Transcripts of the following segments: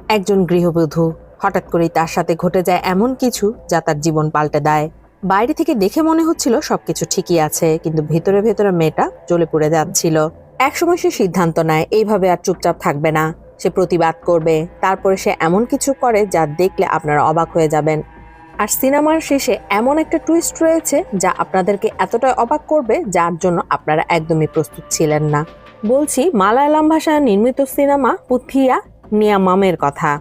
একজন গৃহবধূ, হঠাৎ করেই তার সাথে ঘটে যায় এমন কিছু যা তার জীবন পাল্টে দেয়। বাইরে থেকে দেখে মনে হচ্ছিল সবকিছু ঠিকই আছে, কিন্তু ভেতরে ভেতরে মেয়েটা জ্বলে পুড়ে যাচ্ছিল। একসময় সে সিদ্ধান্ত নেয় এইভাবে আর চুপচাপ থাকবে না, সে প্রতিবাদ করবে। তারপরে সে এমন কিছু করে যা দেখলে আপনারা অবাক হয়ে যাবেন। আর সিনেমার শেষে এমন একটা টুইস্ট রয়েছে যা আপনাদেরকে এতটাই অবাক করবে, যার জন্য আপনারা একদমই প্রস্তুত ছিলেন না। বলছি মালায়ালাম ভাষায় নির্মিত সিনেমা পুথিয়া নিয়ামামের কথা।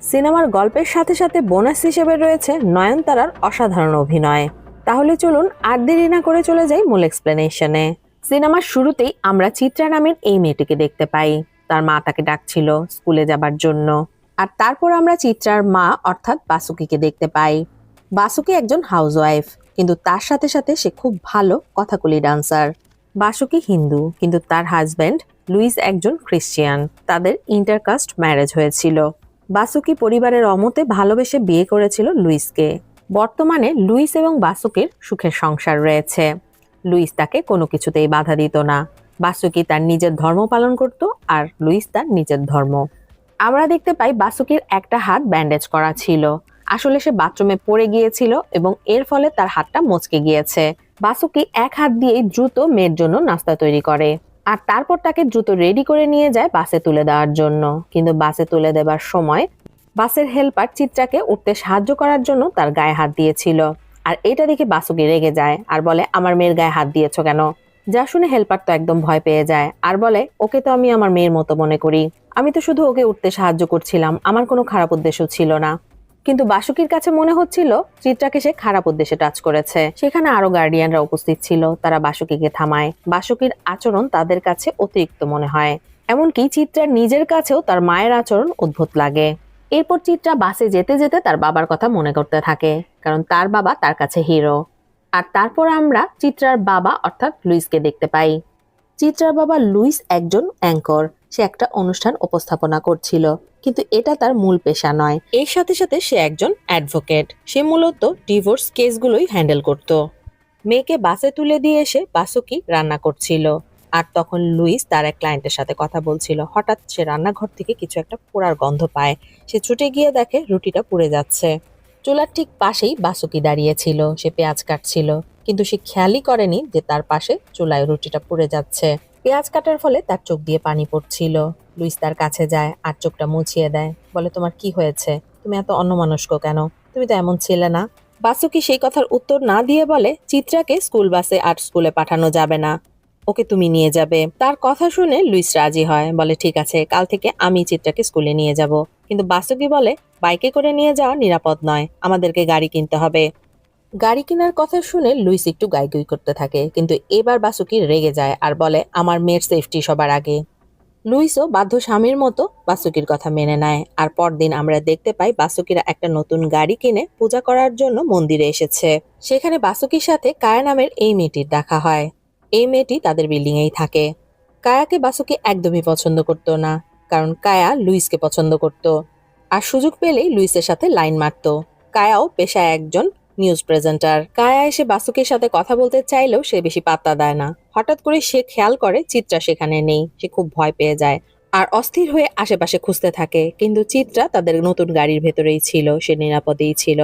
সিনেমার গল্পের সাথে সাথে বোনাস হিসেবে রয়েছে নয়নতারার অসাধারণ অভিনয়। তাহলে চলুন আর দেরি না করে চলে যাই মূল এক্সপ্লেনেশনে। সিনেমার শুরুতেই আমরা চিত্রা নামের এই মেয়েটিকে দেখতে পাই। তার মা তাকে ডাকছিল স্কুলে যাবার জন্য। আর তারপর আমরা চিত্রার মা অর্থাৎ বাসুকিকে দেখতে পাই। বাসুকি একজন হাউসওয়াইফ, কিন্তু তার সাথে সাথে সে খুব ভালো কথাকলি ডান্সার। বাসুকি হিন্দু, কিন্তু তার হাজব্যান্ড লুইস একজন খ্রিস্টিয়ান। তাদের ইন্টারকাস্ট ম্যারেজ হয়েছিল। বাসুকি পরিবারের অমতে ভালোবেসে বিয়ে করেছিল লুইসকে। বর্তমানে লুইস এবং বাসুকির সুখের সংসার রয়েছে। লুইস তাকে কোনো কিছুতেই বাধা দিত না। বাসুকি তার নিজের ধর্ম পালন করত, আর লুইস তার নিজের ধর্ম। আমরা দেখতে পাই বাসুকির একটা হাত ব্যান্ডেজ করা ছিল। আসলে সে বাথরুমে পড়ে গিয়েছিল এবং এর ফলে তার হাতটা মচকে গিয়েছে। বাসুকি এক হাত দিয়েই দ্রুত মেয়ের জন্য নাস্তা তৈরি করে, আর তারপর তাকে দ্রুত রেডি করে নিয়ে যায় বাসে তুলে দেওয়ার জন্য। কিন্তু বাসে তুলে দেবার সময় বাসের হেল্পার চিত্রাকে উঠতে সাহায্য করার জন্য তার গায়ে হাত দিয়েছিল। আর এটা দেখে বাসুকি রেগে যায় আর বলে, আমার মেয়ের গায়ে হাত দিয়েছো কেন? যা শুনে হেল্পার তো একদম ভয় পেয়ে যায় আর বলে, ওকে তো আমি আমার মেয়ের মতো মনে করি, আমি তো শুধু ওকে উঠতে সাহায্য করছিলাম, আমার কোনো খারাপ উদ্দেশ্য ছিল না। কিন্তু বাসুকির কাছে মনে হচ্ছিল চিত্রাকে সে খারাপ উদ্দেশ্যে টাচ করেছে। সেখানে আরো গার্ডিয়ানরা উপস্থিত ছিল, তারা বাসুকিকে থামায়। বাসুকির আচরণ তাদের কাছে অতিরিক্ত মনে হয়। এমনকি চিত্রার নিজের কাছেও তার মায়ের আচরণ অদ্ভুত লাগে। এরপর চিত্রা বাসে যেতে যেতে তার বাবার কথা মনে করতে থাকে, কারণ তার বাবা তার কাছে হিরো। আর তারপর আমরা চিত্রার বাবা অর্থাৎ লুইসকে দেখতে পাই। চিত্রার বাবা লুইস একজন অ্যাঙ্কর। সে একটা অনুষ্ঠান উপস্থাপনা করছিল, কিন্তু এটা তার মূল পেশা নয়। এর সাথে সাথে সে একজন অ্যাডভোকেট। সে মূলত ডিভোর্স কেসগুলোই হ্যান্ডেল করত। মেয়েকে বাসে তুলে দিয়ে এসে বাসুকি রান্না করছিল, আর তখন লুইস তার এক ক্লায়েন্টের সাথে কথা বলছিল। হঠাৎ সে রান্নাঘর থেকে কিছু একটা পোড়ার গন্ধ পায়। সে ছুটে গিয়ে দেখে রুটিটা পুড়ে যাচ্ছে। চুলার ঠিক পাশেই বাসুকি দাঁড়িয়েছিল। সে পেঁয়াজ কাটছিল, কিন্তু সে খেয়ালই করেনি যে তার পাশে চুলায় রুটিটা পুড়ে যাচ্ছে। পেঁয়াজ কাটার ফলে তার চোখ দিয়ে পানি পড়ছিল। লুইস তার কাছে যায় আর চোখটা মুছিয়ে দেয়, বলে, তোমার কি হয়েছে? তুমি এত অন্যমনস্ক কেন? তুমি তো এমন ছিলে না। বাসুকি সেই কথার উত্তর না দিয়ে বলে, চিত্রাকে স্কুল বাসে আর্ট স্কুলে পাঠানো যাবে না, ওকে তুমি নিয়ে যাবে। তার কথা শুনে লুইস রাজি হয়, বলে ঠিক আছে, কাল থেকে আমি চিত্রাকে স্কুলে নিয়ে যাব। কিন্তু বাসুকি বলে, বাইকে করে নিয়ে যাওয়া নিরাপদ নয়, আমাদেরকে গাড়ি কিনতে হবে। গাড়ি কেনার কথা শুনে লুইস একটু গাইগুই করতে থাকে, কিন্তু এবার বাসুকি রেগে যায় আর বলে, আমার মেয়ের সেফটি সবার আগে। লুইসও বাধ্য স্বামীর মতো বাসুকির কথা মেনে নেয়। আর পরদিন আমরা দেখতে পাই বাসুকিরা একটা নতুন গাড়ি কিনে পূজা করার জন্য মন্দিরে এসেছে। সেখানে বাসুকির সাথে কায়া নামের এই মেয়েটির দেখা হয়। এই মেয়েটি তাদের বিল্ডিং এই থাকে। কায়াকে বাসুকি একদমই পছন্দ করতো না, কারণ কায়া লুইসকে পছন্দ করত আর সুযোগ পেলেই লুইসের সাথে লাইন মারত। কায়াও পেশায় একজন নিউজ প্রেজেন্টার। কায়া এসে বাসুকির সাথে কথা বলতে চাইলেও সে বেশি পাত্তা দেয় না। হঠাৎ করে সে খেয়াল করে চিত্রা সেখানে নেই। সে খুব ভয় পেয়ে যায় আর অস্থির হয়ে আশেপাশে খুঁজতে থাকে, কিন্তু চিত্রা তাদের নতুন গাড়ির ভেতরেই ছিল, সে নিরাপদেই ছিল।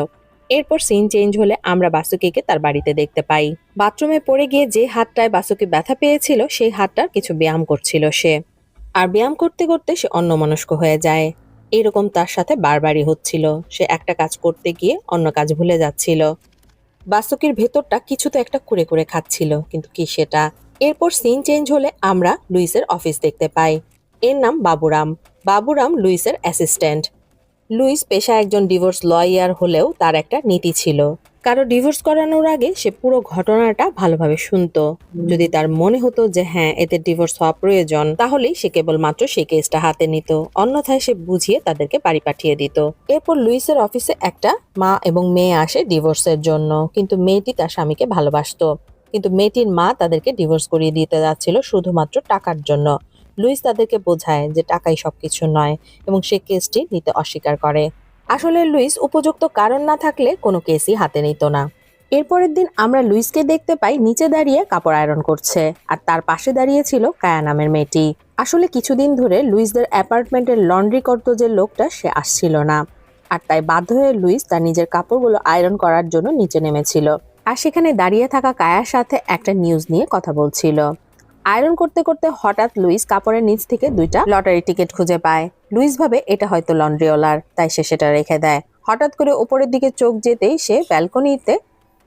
এরপর সিন চেঞ্জ হলে আমরা বাসুকিকে তার বাড়িতে দেখতে পাই। বাথরুমে পড়ে গিয়ে যে হাতটায় বাসুকি ব্যথা পেয়েছিল সেই হাতটার কিছু ব্যায়াম করছিল সে। আর ব্যায়াম করতে করতে সে অন্যমনস্ক হয়ে যায়। এরকম তার সাথে বারবারই হচ্ছিল। সে একটা কাজ করতে গিয়ে অন্য কাজ ভুলে যাচ্ছিল। বাসুকির ভেতরটা কিছু তো একটা কুরে কুরে খাচ্ছিল, কিন্তু কি সেটা? এরপর সিন চেঞ্জ হলে আমরা লুইসের অফিস দেখতে পাই। এর নাম বাবুরাম। বাবুরাম লুইসের অ্যাসিস্ট্যান্ট। লুইস পেশায় একজন ডিভোর্স লয়ার হলেও তার একটা নীতি ছিল। কারো ডিভোর্স করানোর আগে সে পুরো ঘটনাটা ভালোভাবে শুনতো। যদি তার মনে হতো যে হ্যাঁ, এতে ডিভোর্স হওয়া প্রয়োজন, তাহলেই সে কেবলমাত্র সেই কেসটা হাতে নিত। অন্যথায় সে বুঝিয়ে তাদেরকে বাড়ি পাঠিয়ে দিত। এরপর লুইসের অফিসে একটা মা এবং মেয়ে আসে ডিভোর্সের জন্য, কিন্তু মেয়েটি তার স্বামীকে ভালোবাসতো। কিন্তু মেয়েটির মা তাদেরকে ডিভোর্স করিয়ে দিতে যাচ্ছিল শুধুমাত্র টাকার জন্য। লুইস তাদেরকে বোঝায় যে টাকাই সবকিছু নয়, এবং সে কেসটি নিতে অস্বীকার করে। আসলে লুইস উপযুক্ত কারণ না থাকলে কোনো কেসই হাতে নিত না। এরপরের দিন আমরা লুইসকে দেখতে পাই নিচে দাঁড়িয়ে কাপড় আয়রন করছে, আর তার পাশে দাঁড়িয়ে ছিল কায়া নামের মেয়েটি। আসলে কিছুদিন ধরে লুইসদের অ্যাপার্টমেন্টের লন্ড্রি করতো যে লোকটা সে আসছিল না, আর তাই বাধ্য হয়ে লুইস তার নিজের কাপড়গুলো আয়রন করার জন্য নিচে নেমেছিল। আর সেখানে দাঁড়িয়ে থাকা কায়ার সাথে একটা নিউজ নিয়ে কথা বলছিল। আয়রন করতে করতে হঠাৎ লুইস কাপড়ের নিচ থেকে 2টা লটারি টিকিট খুঁজে পায়। লুইস ভাবে এটা হয়তো লন্ড্রিওয়ালার, তাই সে সেটা রেখে দেয়। হঠাৎ করে উপরের দিকে চোখ যেতেই সে ব্যালকনিতে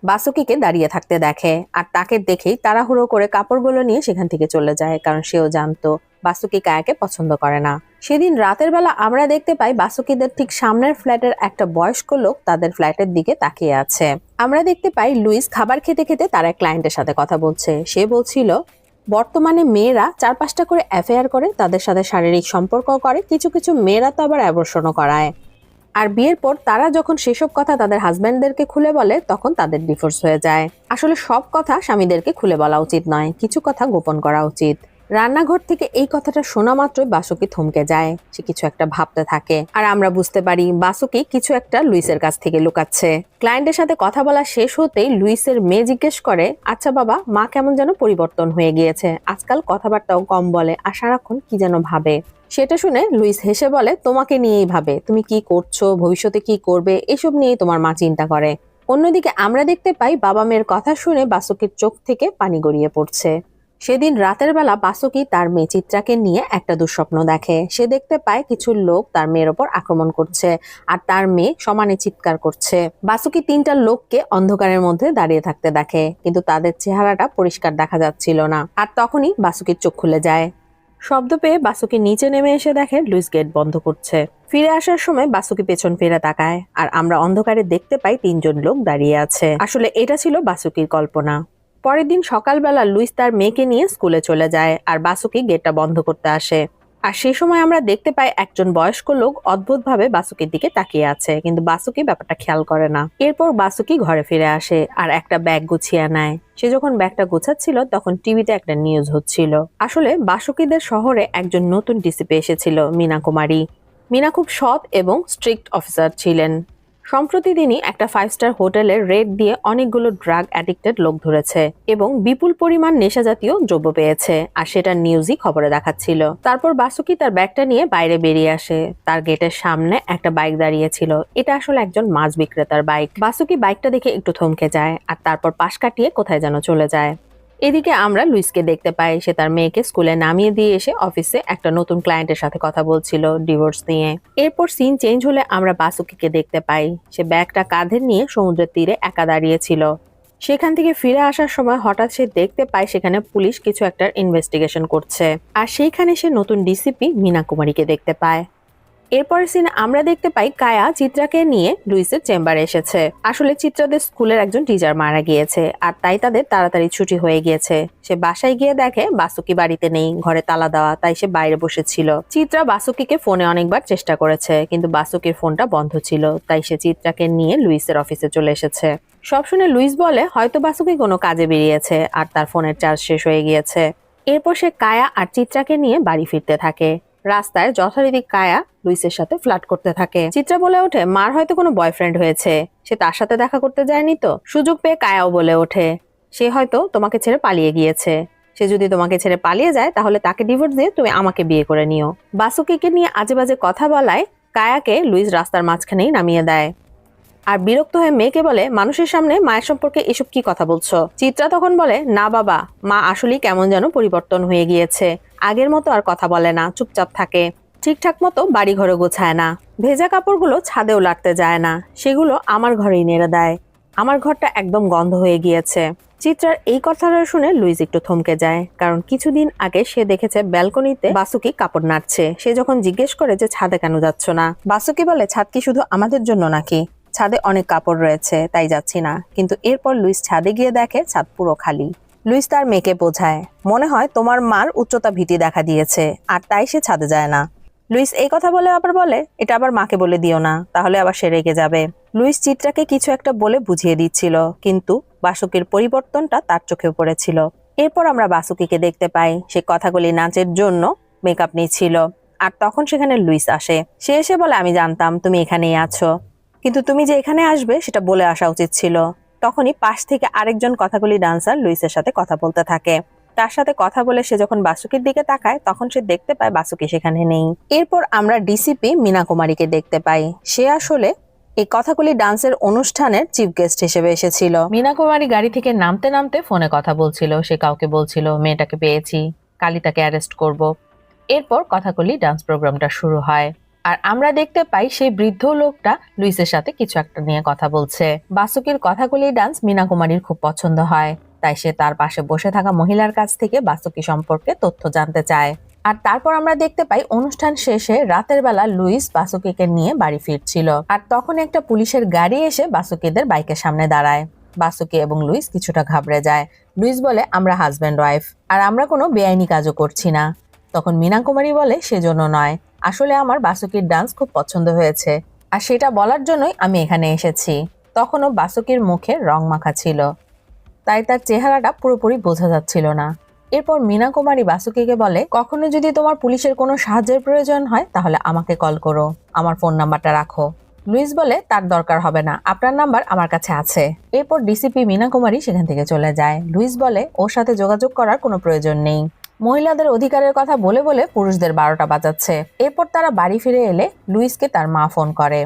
বাসুকিকে দাঁড়িয়ে থাকতে দেখে, আর তাকে দেখেই তাড়াহুড়ো করে কাপড়গুলো নিয়ে সেখান থেকে চলে যায়, কারণ সেও জানতো বাসুকি কায়াকে পছন্দ করে না। সেদিন রাতের বেলা আমরা দেখতে পাই বাসুকিদের ঠিক সামনের ফ্ল্যাটের একটা বয়স্ক লোক তাদের ফ্ল্যাটের দিকে তাকিয়ে আছে। আমরা দেখতে পাই লুইস খাবার খেতে খেতে তার এক ক্লায়েন্টের সাথে কথা বলছে। সে বলছিল বর্তমানে মেয়েরা 4-5টা করে অ্যাফেয়ার করে, তাদের সাথে শারীরিক সম্পর্ক করে, কিছু কিছু মেয়েরা তো আবার অ্যাবর্শনও করায়। আর বিয়ের পর তারা যখন সেসব কথা তাদের হাজব্যান্ডদেরকে খুলে বলে তখন তাদের ডিভোর্স হয়ে যায়। আসলে সব কথা স্বামীদেরকে খুলে বলা উচিত নয়, কিছু কথা গোপন করা উচিত। রান্নাঘর থেকে এই কথাটা শোনা মাত্রই বাসুকি থমকে যায়। সে কিছু একটা ভাবতে থাকে, আর আমরা বুঝতে পারি বাসুকি কিছু একটা লুইসের কাছ থেকে লুকাচ্ছে। ক্লায়েন্টের সাথে কথা বলা শেষ হতেই লুইসের মেয়ে জিজ্ঞেস করে, আচ্ছা বাবা, মা কেমন যেন পরিবর্তন হয়ে গিয়েছে, আজকাল কথাবার্তাও কম বলে আর সারাক্ষণ কি যেন ভাবে। সেটা শুনে লুইস হেসে বলে, তোমাকে নিয়েই ভাবে, তুমি কি করছো, ভবিষ্যতে কি করবে, এসব নিয়েই তোমার মা চিন্তা করে। অন্যদিকে আমরা দেখতে পাই বাবা মেয়ের কথা শুনে বাসুকির চোখ থেকে পানি গড়িয়ে পড়ছে। সেদিন রাতের বেলা বাসুকি তার মেয়ে চিত্রাকে নিয়ে একটা দুঃস্বপ্ন দেখে। সে দেখতে পায় কিছু লোক তার মেয়ের ওপর আক্রমণ করছে, আর তার মেয়ে সমানে চিৎকার করছে। বাসুকি 3টা লোককে অন্ধকারের মধ্যে দাঁড়িয়ে থাকতে দেখে, কিন্তু তাদের চেহারাটা পরিষ্কার দেখা যাচ্ছিল না। আর তখনই বাসুকির চোখ খুলে যায়। শব্দ পেয়ে বাসুকি নিচে নেমে এসে দেখে লুইস গেট বন্ধ করছে। ফিরে আসার সময় বাসুকি পেছন ফিরে তাকায়, আর আমরা অন্ধকারে দেখতে পাই 3জন লোক দাঁড়িয়ে আছে। আসলে এটা ছিল বাসুকির কল্পনা। পরের দিন সকালবেলা লুইস তার মেয়েকে নিয়ে স্কুলে চলে যায়, আর বাসুকি গেটটা বন্ধ করতে আসে। আর সেই সময় আমরা দেখতে পাই একজন বয়স্ক লোক অদ্ভুতভাবে বাসুকির দিকে তাকিয়ে আছে, কিন্তু বাসুকি ব্যাপারটা খেয়াল করে না। এরপর বাসুকি ঘরে ফিরে আসে আর একটা ব্যাগ গুছিয়ে নেয়। সে যখন ব্যাগটা গোছাচ্ছিল তখন টিভিতে একটা নিউজ হচ্ছিল। আসলে বাসুকিদের শহরে একজন নতুন ডিসিপি এসেছিল, মীনা কুমারী। মীনা খুব সৎ এবং স্ট্রিক্ট অফিসার ছিলেন। সম্প্রতি তিনি একটা 5 স্টার হোটেলের রেড দিয়ে অনেকগুলো ড্রাগ অ্যাডিক্টেড লোক ধরেছে এবং বিপুল পরিমাণ নেশা জাতীয় দ্রব্য পেয়েছে, আর সেটা নিউজই খবরে দেখাচ্ছিল। তারপর বাসুকি তার ব্যাগটা নিয়ে বাইরে বেরিয়ে আসে। তার গেটের সামনে একটা বাইক দাঁড়িয়ে ছিল। এটা আসলে একজন মাছ বিক্রেতার বাইক। বাসুকি বাইকটা দেখে একটু থমকে যায়, আর তারপর পাশ কাটিয়ে কোথায় যেন চলে যায়। এদিকে আমরা লুইসকে দেখতে পাই। সে তার মেয়েকে স্কুলে নামিয়ে দিয়ে এসে অফিসে একটা নতুন ক্লায়েন্টের সাথে কথা বলছিল ডিভোর্স নিয়ে। এরপর সিন চেঞ্জ হলে আমরা বাসুকিকে দেখতে পাই। সে ব্যাগটা কাঁধে নিয়ে সমুদ্রের তীরে একা দাঁড়িয়েছিল। সেখান থেকে ফিরে আসার সময় হঠাৎ সে দেখতে পায় সেখানে পুলিশ কিছু একটা ইনভেস্টিগেশন করছে, আর সেইখানে সে নতুন ডিসিপি মীনা কুমারীকে দেখতে পায়। এরপরের সিনে আমরা দেখতে পাই কায়া চিত্রাকে নিয়ে লুইসের চেম্বারে এসেছে। আসলে চিত্রাদের স্কুলের একজন টিচার মারা গিয়েছে, আর তাই তাদের তাড়াতাড়ি ছুটি হয়ে গিয়েছে। সে বাসায় গিয়ে দেখে বাসুকি বাড়িতে নেই, ঘরে তালা দেওয়া, তাই সে বাইরে বসেছিল। চিত্রা বাসুকিকে ফোনে অনেকবার চেষ্টা করেছে, কিন্তু বাসুকির ফোনটা বন্ধ ছিল, তাই সে চিত্রাকে নিয়ে লুইসের অফিসে চলে এসেছে। সব শুনে লুইস বলে হয়তো বাসুকি কোনো কাজে বেরিয়েছে আর তার ফোনের চার্জ শেষ হয়ে গিয়েছে। এরপর সে কায়া আর চিত্রাকে নিয়ে বাড়ি ফিরতে থাকে। রাস্তায় যথারীতি কায়া লুইসের সাথে ফ্লার্ট করতে থাকে। চিত্রা বলে ওঠে মার হয়তো কোনো বয়ফ্রেন্ড হয়েছে, সে তার সাথে দেখা করতে যায়নি তো। সুযোগ পেয়ে কায়াও বলে ওঠে সে হয়তো তোমাকে ছেড়ে পালিয়ে গিয়েছে। সে যদি তোমাকে ছেড়ে পালিয়ে যায় তাহলে তাকে ডিভোর্স দিয়ে তুমি আমাকে বিয়ে করে নিও। বাসুকিকে নিয়ে আজে বাজে কথা বলায় কায়াকে লুইস রাস্তার মাঝখানেই নামিয়ে দেয়, আর বিরক্ত হয়ে মেয়েকে বলে মানুষের সামনে মায়ের সম্পর্কে এসব কি কথা বলছো। চিত্রা তখন বলে না বাবা, মা আসলেই কেমন যেন পরিবর্তন হয়ে গিয়েছে, আগের মতো আর কথা বলে না, চুপচাপ থাকে, ঠিকঠাক মতো বাড়ি ঘরে গোছায় না, ভেজা কাপড়গুলো ছাদেও লাটতে যায় না, সেগুলো আমার ঘরেই নেড়ে দেয়, আমার ঘরটা একদম গন্ধ হয়ে গিয়েছে। চিত্রার এই কথাটা শুনে লুইস একটু থমকে যায়, কারণ কিছুদিন আগে সে দেখেছে ব্যালকনিতে বাসুকি কাপড় নাড়ছে। সে যখন জিজ্ঞেস করে যে ছাদে কেন যাচ্ছ না, বাসুকি বলে ছাদ কি শুধু আমাদের জন্য নাকি, ছাদে অনেক কাপড় রয়েছে তাই যাচ্ছি না। কিন্তু এরপর লুইস ছাদে গিয়ে দেখে ছাদ পুরো খালি। লুইস তার মেয়েকে বোঝায় মনে হয় তোমার মার উচ্চতা ভীতি দেখা দিয়েছে আর তাই সে ছাদে যায় না। লুইস এই কথা বলে আবার বলে এটা আবার মাকে বলে দিও না, তাহলে আবার সে রেগে যাবে। লুইস চিত্রাকে কিছু একটা বলে বুঝিয়ে দিচ্ছিল, কিন্তু বাসুকির পরিবর্তনটা তার চোখে পড়েছিল। এরপর আমরা বাসুকিকে দেখতে পাই সে কথাগুলি নাচের জন্য মেকআপ নিচ্ছিল, আর তখন সেখানে লুইস আসে। সে এসে বলে আমি জানতাম তুমি এখানেই আছো, কিন্তু তুমি যে এখানে আসবে সেটা বলে আসা উচিত ছিল। তখনই পাশ থেকে আরেকজন কথাগুলি ডান্সার লুইসের সাথে কথা বলতে থাকে। তার সাথে কথা বলে সে যখন বাসুকির দিকে তাকায় তখন সে দেখতে পায় বাসুকি সেখানে নেই। এরপর আমরা ডিসিপি মীনা কুমারীকে দেখতে পাই। সে আসলে এই কথাগুলি ডান্সের অনুষ্ঠানের চিফ গেস্ট হিসেবে এসেছিল। মীনা কুমারী গাড়ি থেকে নামতে নামতে ফোনে কথা বলছিল। সে কাউকে বলছিল মেয়েটাকে পেয়েছি, কালই তাকে অ্যারেস্ট করব। এরপর কথাগুলি ডান্স প্রোগ্রামটা শুরু হয় আর আমরা দেখতে পাই সেই বৃদ্ধ লোকটা লুইসের সাথে কিছু একটা নিয়ে কথা বলছে। বাসুকির কথাগুলি ডান্স মীনা কুমারীর খুব পছন্দ হয়, তাই সে তার পাশে বসে থাকা মহিলার কাছ থেকে বাসুকি সম্পর্কে তথ্য জানতে চায়। আর তারপর আমরা দেখতে পাই অনুষ্ঠান শেষে রাতের বেলা লুইস বাসুকিকে নিয়ে বাড়ি ফিরছিল আর তখন একটা পুলিশের গাড়ি এসে বাসুকিদের বাইকের সামনে দাঁড়ায়। বাসুকি এবং লুইস কিছুটা ঘাবড়ে যায়। লুইস বলে আমরা হাজব্যান্ড ওয়াইফ আর আমরা কোনো বেআইনি কাজও করছি না। তখন মীনা কুমারী বলে সেজন্য নয়, আসলে আমার বাসুকির ডান্স খুব পছন্দ হয়েছে আর সেটা বলার জন্যই আমি এখানে এসেছি। তখনও বাসুকির মুখে রং মাখা ছিল, তাই তার চেহারাটা পুরোপুরি বোঝা যাচ্ছিল না। এরপর মীনা কুমারী বাসুকিকে বলে কখনো যদি তোমার পুলিশের কোনো সাহায্যের প্রয়োজন হয় তাহলে আমাকে কল করো, আমার ফোন নাম্বারটা রাখো। লুইস বলে তার দরকার হবে না, আপনার নাম্বার আমার কাছে আছে। এরপর ডিসিপি মীনা কুমারী সেখান থেকে চলে যায়। লুইস বলে ওর সাথে যোগাযোগ করার কোনো প্রয়োজন নেই, মহিলাদের অধিকারের কথা বলে বলে পুরুষদের 12টা বাজাচ্ছে। এরপর তারা বাড়ি ফিরে এলে লুইসকে তার মা ফোন করে।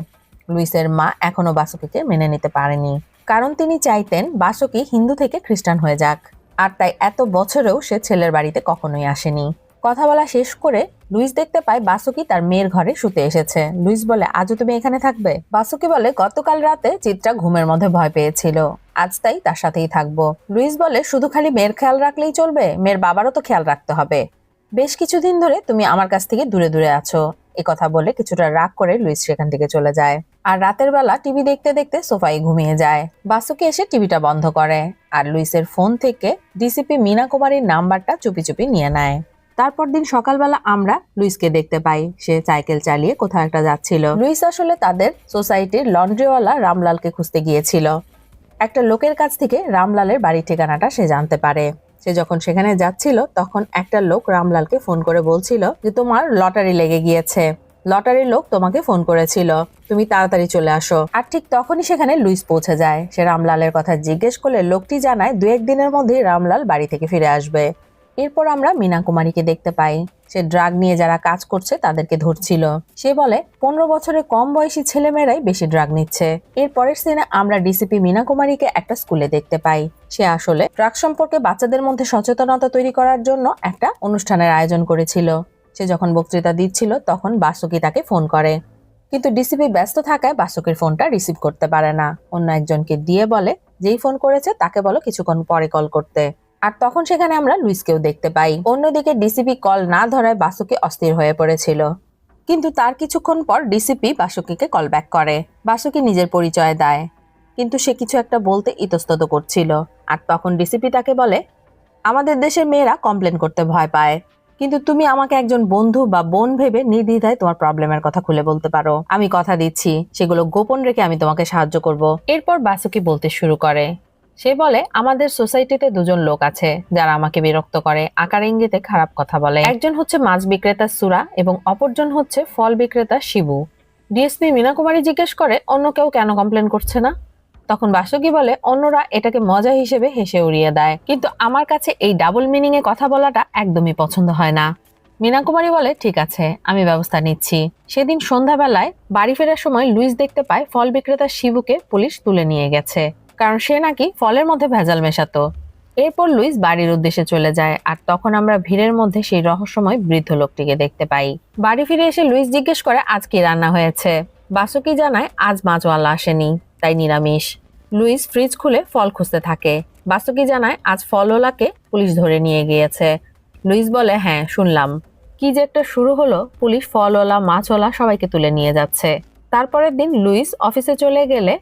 লুইসের মা এখনো বাসুকিকে মেনে নিতে পারেনি, কারণ তিনি চাইতেন বাসুকি হিন্দু থেকে খ্রিস্টান হয়ে যাক, আর তাই এত বছরেও সে ছেলের বাড়িতে কখনোই আসেনি। কথা বলা শেষ করে লুইস দেখতে পায় বাসুকি তার মেয়ের ঘরে শুতে এসেছে। লুইস বলে আজও তুমি এখানে থাকবে? বাসুকি বলে গতকাল রাতে চিত্রা ঘুমের মধ্যে ভয় পেয়েছিল, আজ তাই তার সাথেই থাকবো। লুইস বলে শুধু খালি মেয়ের খেয়াল রাখলেই চলবে, মেয়ের বাবারও তো খেয়াল রাখতে হবে। বেশ কিছুদিন ধরে তুমি আমার কাছ থেকে দূরে দূরে আছো। এ কথা বলে কিছুটা রাগ করে লুইস সেখান থেকে চলে যায় আর রাতের বেলা টিভি দেখতে দেখতে সোফায় ঘুমিয়ে যায়। বাসুকি এসে টিভিটা বন্ধ করে আর লুইসের ফোন থেকে ডিসিপি মীনা কুমারীর নাম্বারটা চুপি চুপি নিয়ে নেয়। তারপর দিন সকালবেলা আমরা লুইসকে দেখতে পাই, সে সাইকেল চালিয়ে কোথাও একটা যাচ্ছিল। লুইস আসলে তাদের সোসাইটির লন্ড্রিওয়ালা রামলালকে খুঁজতে গিয়েছিল। একটা লোকের কাছ থেকে রামলালের বাড়ির ঠিকানাটা সে জানতে পারে। সে যখন সেখানে যাচ্ছিল তখন একটা লোক রামলালকে ফোন করে বলছিল যে তোমার লটারি লেগে গিয়েছে, লটারির লোক তোমাকে ফোন করেছিল, তুমি তাড়াতাড়ি চলে আসো। আর ঠিক তখনই সেখানে লুইস পৌঁছে যায়। সে রামলালের কথা জিজ্ঞেস করলে লোকটি জানায় 2-1 দিনের মধ্যেই রামলাল বাড়ি থেকে ফিরে আসবে। এরপর আমরা মীনা কুমারীকে দেখতে পাই, সে ড্রাগ নিয়ে যারা কাজ করছে তাদেরকে ধরছিল। সে বলে 15 বছরের কম বয়সী ছেলেমেয়েরাই বেশি ড্রাগ নিচ্ছে। এর পরের সিনে আমরা ডিসিপি মীনা কুমারীকে একটা স্কুলে দেখতে পাই। সে আসলে ড্রাগ সম্পর্কে বাচ্চাদের মধ্যে সচেতনতা তৈরি করার জন্য একটা অনুষ্ঠানের আয়োজন করেছিল। সে যখন বক্তৃতা দিচ্ছিল তখন বাসুকি তাকে ফোন করে, কিন্তু ডিসিপি ব্যস্ত থাকায় বাসুকির ফোনটা রিসিভ করতে পারে না। অন্য একজনকে দিয়ে বলে যেই ফোন করেছে তাকে বলো কিছুক্ষণ পরে কল করতে। আর তখন সেখানে আমরা লুইসকেও দেখতে পাই। অন্যদিকে ডিসিপি কল না ধরায় বাসুকি অস্থির হয়ে পড়েছিল, কিন্তু তার কিছুক্ষণ পর ডিসিপি বাসুকিকে কল ব্যাক করে। বাসুকি নিজের পরিচয় দেয়, কিন্তু সে কিছু একটা বলতে ইতস্তত করছিল। আর তখন ডিসিপি তাকে বলে আমাদের দেশের মেয়েরা কমপ্লেন করতে ভয় পায়, কিন্তু তুমি আমাকে একজন বন্ধু বা বোন ভেবে নির্দ্বিধায় তোমার প্রবলেমের কথা খুলে বলতে পারো। আমি কথা দিচ্ছি সেগুলো গোপন রেখে আমি তোমাকে সাহায্য করব। এরপর বাসুকি বলতে শুরু করে। সে বলে আমাদের সোসাইটিতে 2 জন লোক আছে যারা আমাকে বিরক্ত করে, আকার ইঙ্গিতে খারাপ কথা বলে। একজন হচ্ছে মাছ বিক্রেতা সুরা এবং অপরজন হচ্ছে ফল বিক্রেতা শিবু। ডিএসপি মীনা কুমারী জিজ্ঞেস করে অন্য কেউ কেন কমপ্লেন করছে না। তখন বাসুকি বলে অন্যরা এটাকে মজা হিসেবে হেসে উড়িয়ে দেয়, কিন্তু আমার কাছে এই ডাবল মিনিং এ কথা বলাটা একদমই পছন্দ হয় না। মীনা কুমারী বলে ঠিক আছে, আমি ব্যবস্থা নিচ্ছি। সেদিন সন্ধ্যাবেলায় বাড়ি ফেরার সময় লুইস দেখতে পায় ফল বিক্রেতা শিবুকে পুলিশ তুলে নিয়ে গেছে, কারণ সে নাকি ফলের মধ্যে ভেজাল মেশাতো। এরপর লুইস বাড়ির উদ্দেশ্যে চলে যায় আর তখন আমরা ভিড়ের মধ্যে সেই রহস্যময় বৃদ্ধ লোকটিকে দেখতে পাই। বাড়ি ফিরে এসে লুইস জিজ্ঞেস করে আজ কি রান্না হয়েছে। বাসুকি জানায় আজ মাছওয়ালা আসেনি, তাই নিরামিষ। লুইস ফ্রিজ খুলে ফল খুঁজতে থাকে। বাসুকি জানায় আজ ফলওয়ালাকে পুলিশ ধরে নিয়ে গিয়েছে। লুইস বলে হ্যাঁ শুনলাম। কি যে একটা শুরু হলো, পুলিশ ফলওয়ালা মাছওয়ালা সবাইকে তুলে নিয়ে যাচ্ছে। তারপরের দিন লুইস অফিসে চলে গেলে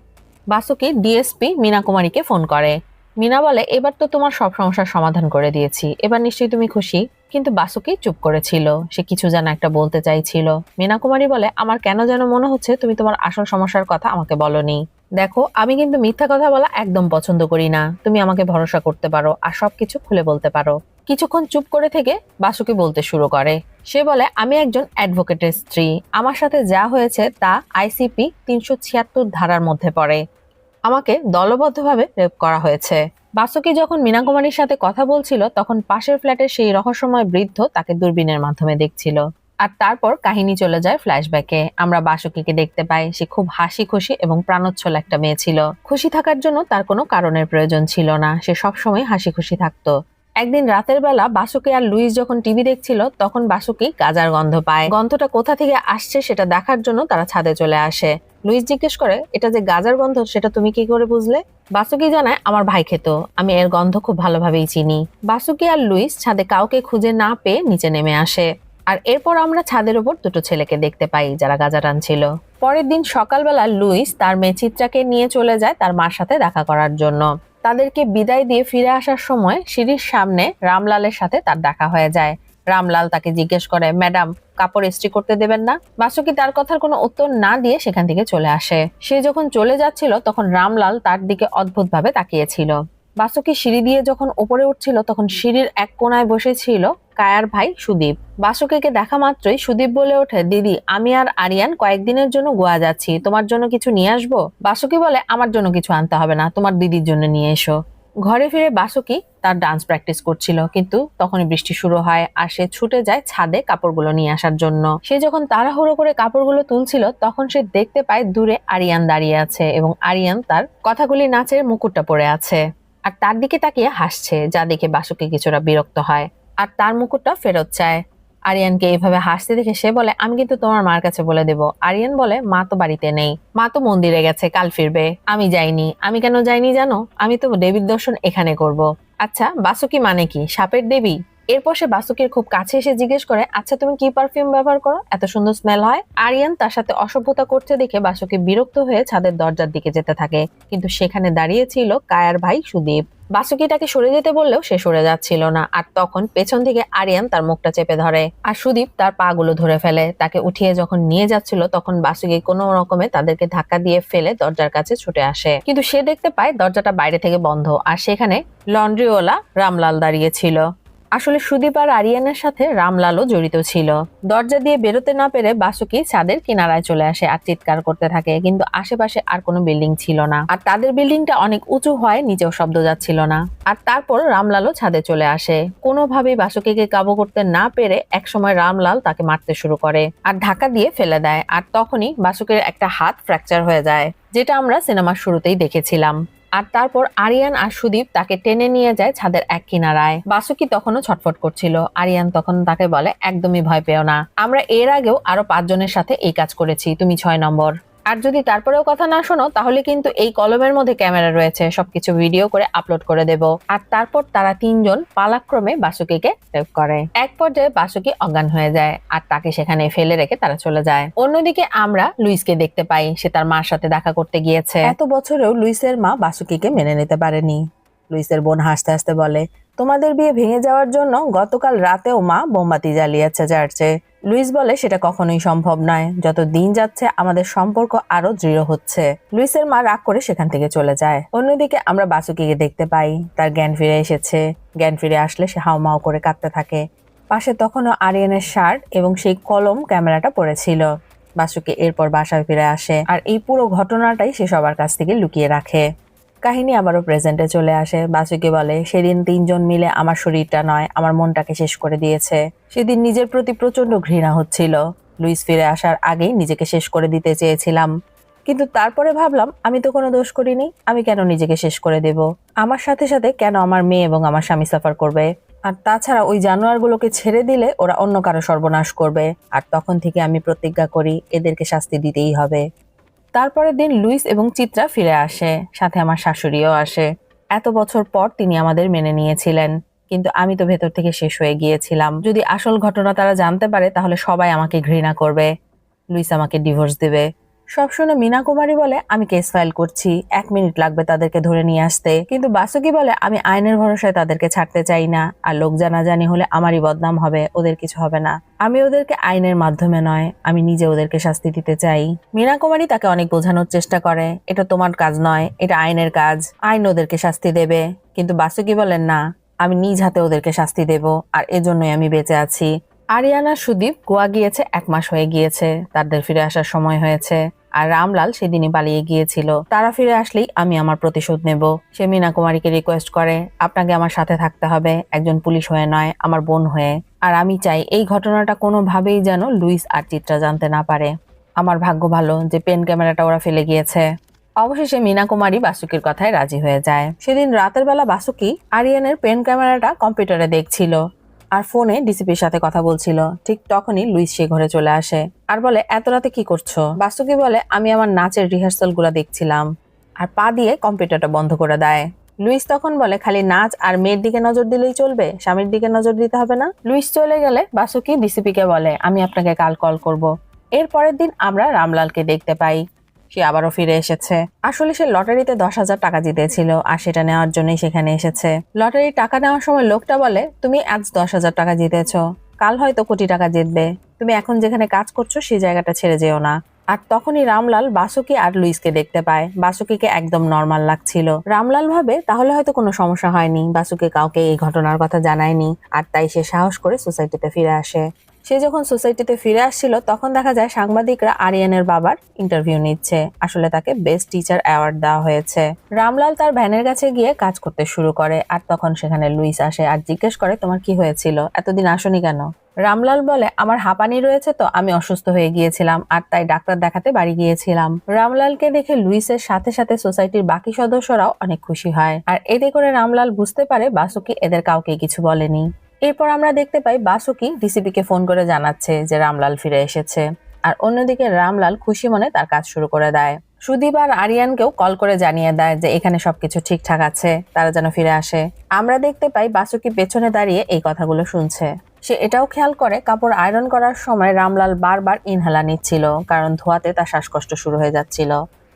বাসুকি ডিএসপি মীনা কুমারীকে ফোন করে। মীনা বলে এবার তো তোমার সব সমস্যার সমাধান করে দিয়েছি, এবার নিশ্চয়ই তুমি খুশি। কিন্তু বাসুকি চুপ করেছিল, সে কিছু যেন একটা বলতে চাইছিল। মীনা কুমারী বলে আমার কেন যেন মনে হচ্ছে তুমি তোমার আসল সমস্যার কথা আমাকে বলনি। দেখো আমি কিন্তু মিথ্যা কথা বলা একদম পছন্দ করি না, তুমি আমাকে ভরসা করতে পারো আর সবকিছু খুলে বলতে পারো। কিছুক্ষণ চুপ করে থেকে বাসুকি বলতে শুরু করে। সে বলে আমি একজন অ্যাডভোকেটের স্ত্রী, আমার সাথে যা হয়েছে তা আইসিপি 376 ধারার মধ্যে পড়ে। আমাকে দলবদ্ধভাবে রেপ করা হয়েছে। বাসুকি যখন মীনা কুমারীর সাথে কথা বলছিল তখন পাশের ফ্ল্যাটের সেই রহস্যময় বৃদ্ধ তাকে দূরবীনের মাধ্যমে দেখছিল। আর তারপর কাহিনী চলে যায় ফ্ল্যাশব্যাকে। আমরা বাসুকিকে দেখতে পাই, সে খুব হাসি খুশি এবং প্রাণোচ্ছল একটা মেয়ে ছিল। খুশি থাকার জন্য তার কোনো কারণের প্রয়োজন ছিল না, সে সবসময় হাসি খুশি থাকতো। একদিন রাতের বেলা বাসুকি আর লুইস যখন টিভি দেখছিল তখন বাসুকি গাঁজার গন্ধ পায়। গন্ধটা কোথা থেকে আসছে সেটা দেখার জন্য তারা ছাদে চলে আসে। লুইস জিজ্ঞেস করে, এটা যে গাঁজার গন্ধ সেটা তুমি কি করে বুঝলে? বাসুকি জানায়, আমার ভাই খেত, আমি এর গন্ধ খুব ভালোভাবেই চিনি। বাসুকি আর লুইস ছাদে কাউকে খুঁজে না পেয়ে নিচে নেমে আসে। আর এরপর আমরা ছাদের উপর দুটো ছেলেকে দেখতে পাই যারা গাঁজা টানছিল। পরের দিন সকালবেলা লুইস তার মেয়ে চিত্রাকে নিয়ে চলে যায় তার মার সাথে দেখা করার জন্য। তাদেরকে বিদায় দিয়ে ফিরে আসার সময় সিঁড়ির সামনে রামলালের সাথে তার দেখা হয়ে যায়। রামলাল তাকে জিজ্ঞেস করে, ম্যাডাম কাপড় ইস্ত্রি করতে দেবেন না? বাসুকি তার কথার কোনো উত্তর না দিয়ে সেখান থেকে চলে আসে। সে যখন চলে যাচ্ছিল তখন রামলাল তার দিকে অদ্ভুতভাবে তাকিয়েছিল। বাসুকি সিঁড়ি দিয়ে যখন উপরে উঠছিল তখন সিঁড়ির এক কোনায় বসেছিল কায়ার ভাই সুদীপ। বাসুকিকে দেখা মাত্রই সুদীপ বলে ওঠে, দিদি আমি আর আরিয়ান কয়েকদিনের জন্য গোয়া যাচ্ছি, তোমার জন্য কিছু নিয়ে আসবো? বাসুকি বলে, আমার জন্য কিছু আনতে হবে না, তোমার দিদির জন্য নিয়ে এসো। ঘরে ফিরে বাসুকি তার ডান্স প্র্যাকটিস করছিল, কিন্তু তখনই বৃষ্টি শুরু হয় আর সে ছুটে যায় ছাদে কাপড়গুলো নিয়ে আসার জন্য। সে যখন তাড়াহুড়ো করে কাপড়গুলো তুলছিল তখন সে দেখতে পায় দূরে আরিয়ান দাঁড়িয়ে আছে এবং আরিয়ান তার কথাগুলি নাচের মুকুটটা পরে আছে আর তার দিকে তাকিয়ে হাসছে, যা দেখে বাসুকি কিছুটা বিরক্ত হয় আর তার মুকুটটা ফেরত চায়। আরিয়ানকে এইভাবে হাসতে দেখে সে বলে, আমি কিন্তু তোমার মার কাছে বলে দেব। আরিয়ান বলে, মা তো বাড়িতে নেই, মা তো মন্দিরে গেছে, কাল ফিরবে। আমি যাইনি। আমি কেন যাইনি জানো? আমি তো দেবীর দর্শন এখানে করব। আচ্ছা বাসুকি মানে কি, সাপের দেবী? এরপর সে বাসুকির খুব কাছে এসে জিজ্ঞেস করে, আচ্ছা তুমি কি পারফিউম ব্যবহার করো, এত সুন্দর স্মেল হয়? আরিয়ান তার সাথে অসভ্যতা করতে দেখে বাসুকি বিরক্ত হয়ে ছাদের দরজার দিকে যেতে থাকে, কিন্তু সেখানে দাঁড়িয়ে ছিল কায়ার ভাই সুদীপ। বাসুকি তাকে সরে যেতে বললেও সে সরে যাচ্ছিল না, আর তখন পেছন থেকে আরিয়ান তার মুখটা চেপে ধরে আর সুদীপ তার পা গুলো ধরে ফেলে। তাকে উঠিয়ে যখন নিয়ে যাচ্ছিল তখন বাসুকি কোনো রকমে তাদেরকে ধাক্কা দিয়ে ফেলে দরজার কাছে ছুটে আসে, কিন্তু সে দেখতে পায় দরজাটা বাইরে থেকে বন্ধ আর সেখানে লন্ড্রিওয়ালা রামলাল দাঁড়িয়ে ছিল। আসলে সুদীপ আর আরিয়ানের সাথে রামলালও জড়িত ছিল। দরজা দিয়ে বেরোতে না পেরে বাসুকি ছাদের কিনারায় চলে আসে আর চিৎকার করতে থাকে, কিন্তু আশেপাশে আর কোনো বিল্ডিং ছিল না আর তাদের বিল্ডিংটা অনেক উঁচু হয়, নিচেও শব্দ যাচ্ছিল না। আর তারপর রামলালও ছাদে চলে আসে। কোনোভাবেই বাসুকিকে কাবু করতে না পেরে একসময় রামলাল তাকে মারতে শুরু করে আর ধাক্কা দিয়ে ফেলে দেয়, আর তখনই বাসুকির একটা হাত ফ্র্যাকচার হয়ে যায়, যেটা আমরা সিনেমার শুরুতেই দেখেছিলাম। আর তারপর আরিয়ান আর সুদীপ তাকে টেনে নিয়ে যায় ছাদের এক কিনারায়। বাসুকি তখনও ছটফট করছিল। আরিয়ান তখন তাকে বলে, একদমই ভয় পেও না, আমরা এর আগেও আরো 5 জনের সাথে এই কাজ করেছি, তুমি 6 নম্বর। আর যদি তারপরেও কথা না শোনো তাহলে কিন্তু এই কলমের মধ্যে ক্যামেরা রয়েছে, সবকিছু ভিডিও করে আপলোড করে দেব। আর তারপর তারা 3 জন পালাক্রমে বাসুকিকে রেপ করে। এক পর্যায়ে বাসুকি অজ্ঞান হয়ে যায় আর তাকে সেখানে ফেলে রেখে তারা চলে যায়। অন্যদিকে আমরা লুইসকে দেখতে পাই, সে তার মার সাথে দেখা করতে গিয়েছে। এত বছরেও লুইসের মা বাসুকিকে মেনে নিতে পারেনি। লুইসের বোন হাসতে হাসতে বলে, তোমাদের বিয়ে ভেঙে যাওয়ার জন্য গতকাল রাতেও মা মোমবাতি জ্বালিয়েছে চার্চে। লুইস বলে, সেটা কখনোই সম্ভব নয়, যত দিন যাচ্ছে আমাদের সম্পর্ক আরো দৃঢ় হচ্ছে। লুইসের মা রাগ করে সেখান থেকে চলে যায়। অন্যদিকে আমরা বাসুকিকে দেখতে পাই, তার জ্ঞান ফিরে এসেছে। জ্ঞান ফিরে আসলে সে হাউমাউ করে কাঁদতে থাকে। পাশে তখনও আরিয়ানের শার্ট এবং সেই কলম ক্যামেরাটা পড়েছিল। বাসুকি এরপর বাসায় ফিরে আসে আর এই পুরো ঘটনাটাই সে সবার কাছ থেকে লুকিয়ে রাখে। কাহিনী আবারও প্রেজেন্টে চলে আসে। বাসুকি বলে, সেদিন 3 জন মিলে আমার শরীরটা নয় আমার মনটাকে শেষ করে দিয়েছে। সেদিন নিজের প্রতি প্রচন্ড ঘৃণা হচ্ছিল। লুইস ফিরে আসার আগেই নিজেকে শেষ করে দিতে চেয়েছিলাম, কিন্তু তারপরে ভাবলাম আমি তো কোনো দোষ করিনি, আমি কেন নিজেকে শেষ করে দেব? আমার সাথে সাথে কেন আমার মেয়ে এবং আমার স্বামী সাফার করবে? আর তাছাড়া ওই জানোয়ারগুলোকে ছেড়ে দিলে ওরা অন্য কারো সর্বনাশ করবে। আর তখন থেকে আমি প্রতিজ্ঞা করি এদেরকে শাস্তি দিতেই হবে। তারপরের দিন লুইস এবং চিত্রা ফিরে আসে, সাথে আমার শাশুড়িও আসে। এত বছর পর তিনি আমাদের মেনে নিয়েছিলেন, কিন্তু আমি তো ভেতর থেকে শেষ হয়ে গিয়েছিলাম। যদি আসল ঘটনা তারা জানতে পারে তাহলে সবাই আমাকে ঘৃণা করবে। লুইস আমাকে ডিভোর্স দেবে। সব শুনে মীনা কুমারী বলে, আমি কেস ফাইল করছি, 1 মিনিট লাগবে তাদেরকে ধরে নিয়ে আসতে। কিন্তু বাসুকি বলে, আমি আইনের ভরসায় তাদেরকে ছাড়তে চাই না, আর লোক জানাজানি হলে আমারই বদনাম হবে, ওদের কিছু হবে না। আমি ওদেরকে আইনের মাধ্যমে নয়, আমি নিজে ওদেরকে শাস্তি দিতে চাই। মীনা কুমারী তাকে অনেক বোঝানোর চেষ্টা করে, এটা তোমার কাজ নয়, এটা আইনের কাজ, আইন ওদেরকে শাস্তি দেবে। কিন্তু বাসুকি বলেন, না, আমি নিজ হাতে ওদেরকে শাস্তি দেব, আর এজন্যই আমি বেঁচে আছি। আরিয়ানা সুদীপ গোয়া গিয়েছে, 1 মাস হয়ে গিয়েছে, তাদের ফিরে আসার সময় হয়েছে। আর রামলাল সেদিনই পালিয়ে গিয়েছিল। তারা ফিরে আসলেই আমি আমার প্রতিশোধ নেব। সে মীনা কুমারীকে রিকোয়েস্ট করে, আপনাকে আমার সাথে থাকতে হবে, একজন পুলিশ হয়ে নয়, আমার বোন হয়ে। আর আমি চাই এই ঘটনাটা কোনোভাবেই যেন লুইস আর চিত্রা জানতে না পারে। আমার ভাগ্য ভালো যে পেন ক্যামেরাটা ওরা ফেলে গিয়েছে। অবশেষে মীনা কুমারী বাসুকির কথায় রাজি হয়ে যায়। সেদিন রাতের বেলা বাসুকি আরিয়ানের পেন ক্যামেরাটা কম্পিউটারে দেখছিল আর ফোনে ডিসিপির সাথে কথা বলছিল। ঠিক তখনই লুইস সে ঘরে চলে আসে আর বলে, এত রাতে কি করছো? বাসুকি বলে, আমি আমার নাচের রিহার্সাল গুলা দেখছিলাম। আর পা দিয়ে কম্পিউটারটা বন্ধ করে দেয়। লুইস তখন বলে, খালি নাচ আর মেয়ের দিকে নজর দিলেই চলবে, স্বামীর দিকে নজর দিতে হবে না? লুইস চলে গেলে বাসুকি ডিসিপিকে বলে, আমি আপনাকে কাল কল করব। এর পরের দিন আমরা রামলালকে দেখতে পাই। সে আবারও ফিরে এসেছে। আসলে সে লটারিতে 10,000 টাকা জিতেছিল আর সেটা নেওয়ার জন্যই সেখানে এসেছে। লটারির টাকা নেওয়ার সময় লোকটা বলে, তুমি আজ 10,000 টাকা জিতেছ, কাল হয়তো কোটি টাকা জিতবে, তুমি এখন যেখানে কাজ করছো সেই জায়গাটা ছেড়ে যেও না। আর তখনই রামলাল বাসুকি আর লুইসকে দেখতে পায়। বাসুকিকে একদম নর্মাল লাগছিল। রামলাল ভাবে তাহলে হয়তো কোনো সমস্যা হয়নি, বাসুকি কাউকে এই ঘটনার কথা জানায়নি, আর তাই সে সাহস করে সোসাইটিতে ফিরে আসে। সে যখন সোসাইটিতে ফিরে আসছিল তখন দেখা যায় সাংবাদিকরা আরিয়ানের বাবার ইন্টারভিউ নিচ্ছে। আসলে তাকে বেস্ট টিচার অ্যাওয়ার্ড দেওয়া হয়েছে। রামলাল তার ভ্যানের কাছে গিয়ে কাজ করতে শুরু করে আর তখন সেখানে লুইস আসে আর জিজ্ঞেস করে, তোমার কি হয়েছিল, এতদিন আসোনি কেন? রামলাল বলে, আমার হাঁপানি রয়েছে তো আমি অসুস্থ হয়ে গিয়েছিলাম আর তাই ডাক্তার দেখাতে বাড়ি গিয়েছিলাম। রামলালকে দেখে লুইসের সাথে সাথে সোসাইটির বাকি সদস্যরাও অনেক খুশি হয় আর এতে করে রামলাল বুঝতে পারে বাসুকি এদের কাউকে কিছু বলেনি। এরপর আমরা দেখতে পাই বাসুকি ডিসিপিকে ফোন করে জানাচ্ছে যে রামলাল ফিরে এসেছে। আর অন্যদিকে রামলাল খুশি মনে তার কাজ শুরু করে দেয়। সুদীপ আর আরিয়ানকেও কল করে জানিয়ে দেয় যে এখানে সবকিছু ঠিকঠাক আছে, তারা যেন ফিরে আসে। আমরা দেখতে পাই বাসুকি পেছনে দাঁড়িয়ে এই কথাগুলো শুনছে। সে এটাও খেয়াল করে কাপড় আয়রন করার সময় রামলাল বারবার ইনহেলার নিচ্ছিল, কারণ ধোয়াতে তার শ্বাসকষ্ট শুরু হয়ে যাচ্ছিল।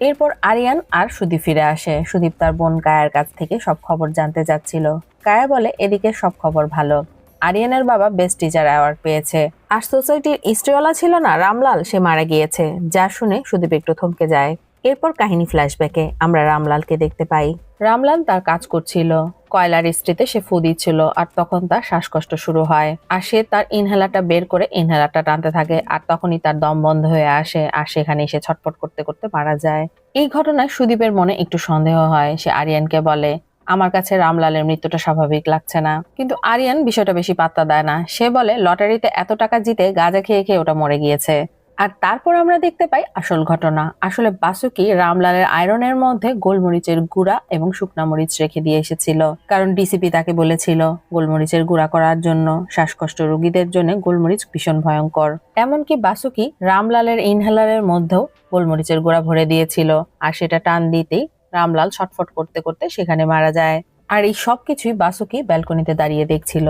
এরপর আরিয়ান আর সুদীপ ফিরে আসে। সুদীপ তার বোন কায়ার কাছ থেকে সব খবর জানতে চাচ্ছিল। কায়া বলে, এদিকে সব খবর ভালো, আরিয়ানের বাবা বেস্ট টিচার অ্যাওয়ার্ড পেয়েছে। আর সোসাইটির ইস্ট্রিওয়ালা ছিল না রামলাল, সে মারা গিয়েছে। যা শুনে সুদীপ একটু থমকে যায়। এরপর কাহিনী ফ্ল্যাশব্যাকে আমরা রামলালকে দেখতে পাই। রামলাল তার কাজ করছিল, কয়লার ইস্ত্রিতে সে ফু দিচ্ছিল আর তখন তার শ্বাসকষ্ট শুরু হয়। আর সে তার ইনহেলারটা বের করে ইনহেলারটা টানতে থাকে আর তখনই তার দম বন্ধ হয়ে আসে আর সেখানে এসে ছটফট করতে করতে মারা যায়। এই ঘটনায় সুদীপের মনে একটু সন্দেহ হয়। সে আরিয়ানকে বলে, আমার কাছে রামলালের মৃত্যুটা স্বাভাবিক লাগছে না। কিন্তু আরিয়ান বিষয়টা বেশি পাত্তা দেয় না। সে বলে, লটারিতে এত টাকা জিতে গাঁজা খেয়ে খেয়ে ওটা মরে গিয়েছে। আর তারপর আমরা দেখতে পাই আসল ঘটনা। আসলে বাসুকি রামলালের আয়রনের মধ্যে গোলমরিচের গুঁড়া এবং শুকনা মরিচ রেখে দিয়ে এসেছিল, কারণ ডিসিপি তাকে বলেছিল গোলমরিচের গুঁড়া করার জন্য। শ্বাসকষ্ট রোগীদের জন্য গোলমরিচ ভীষণ ভয়ঙ্কর। এমনকি বাসুকি রামলালের ইনহেলারের মধ্যেও গোলমরিচের গুঁড়া ভরে দিয়েছিল আর সেটা টান দিতেই রামলাল ছটফট করতে করতে সেখানে মারা যায়। আর এই সবকিছুই বাসুকি ব্যালকনিতে দাঁড়িয়ে দেখছিল।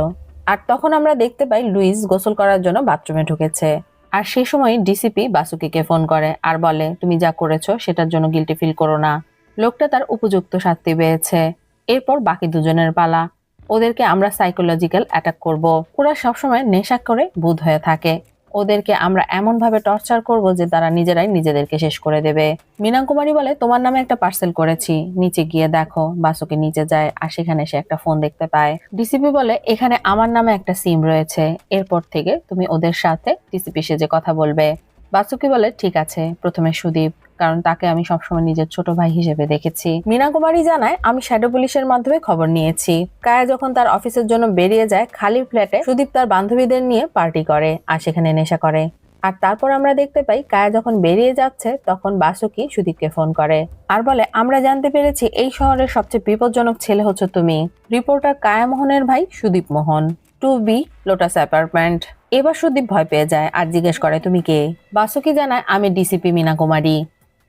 আর তখন আমরা দেখতে পাই লুইস গোসল করার জন্য বাথরুমে ঢুকেছে। আর সেই সময় ডিসিপি বাসুকিকে ফোন করে আর বলে, তুমি যা করেছো সেটার জন্য গিল্টি ফিল করো না, লোকটা তার উপযুক্ত শাস্তি পেয়েছে। এরপর বাকি দুজনের পালা। ওদেরকে আমরা সাইকোলজিক্যাল অ্যাটাক করব। ওরা সবসময় নেশা করে বুঁদ হয়ে থাকে। ওদেরকে আমরা এমন ভাবে টর্চার করব যে তারা নিজেরাই নিজেদেরকে শেষ করে দেবে। মীনা কুমারী বলে, তোমার নামে একটা পার্সেল করেছি, নিচে গিয়ে দেখো। বাসুকি নিচে যায় আর সেখানে সে একটা ফোন দেখতে পায়। ডিসিপি বলে, এখানে আমার নামে একটা সিম রয়েছে, এরপর থেকে তুমি ওদের সাথে ডিসিপি সেজে কথা বলবে। বাসুকি বলে, ঠিক আছে, প্রথমে সুদীপ, কারণ তাকে আমি সবসময় নিজের ছোট ভাই হিসেবে দেখেছি। মীনা কুমারী জানায়, আমি শ্যাডো পুলিশের মাধ্যমে খবর নিয়েছি। কায়া যখন তার অফিসের জন্য বেরিয়ে যায়, খালি ফ্ল্যাটে সুদীপ তার বান্ধবীদের নিয়ে পার্টি করে আর সেখানে নেশা করে। আর তারপর আমরা দেখতে পাই কায়া যখন বেরিয়ে যাচ্ছে তখন বাসুকি সুদীপকে ফোন করে আর বলে, আমরা জানতে পেরেছি এই শহরের সবচেয়ে বিপজ্জনক ছেলে হচ্ছে তুমি। রিপোর্টার কায়া মোহনের ভাই সুদীপ মোহন, 2B লোটাস অ্যাপার্টমেন্ট। এবার সুদীপ ভয় পেয়ে যায় আর জিজ্ঞেস করে, তুমি কে? বাসুকি জানায়, আমি ডিসিপি মীনা কুমারী।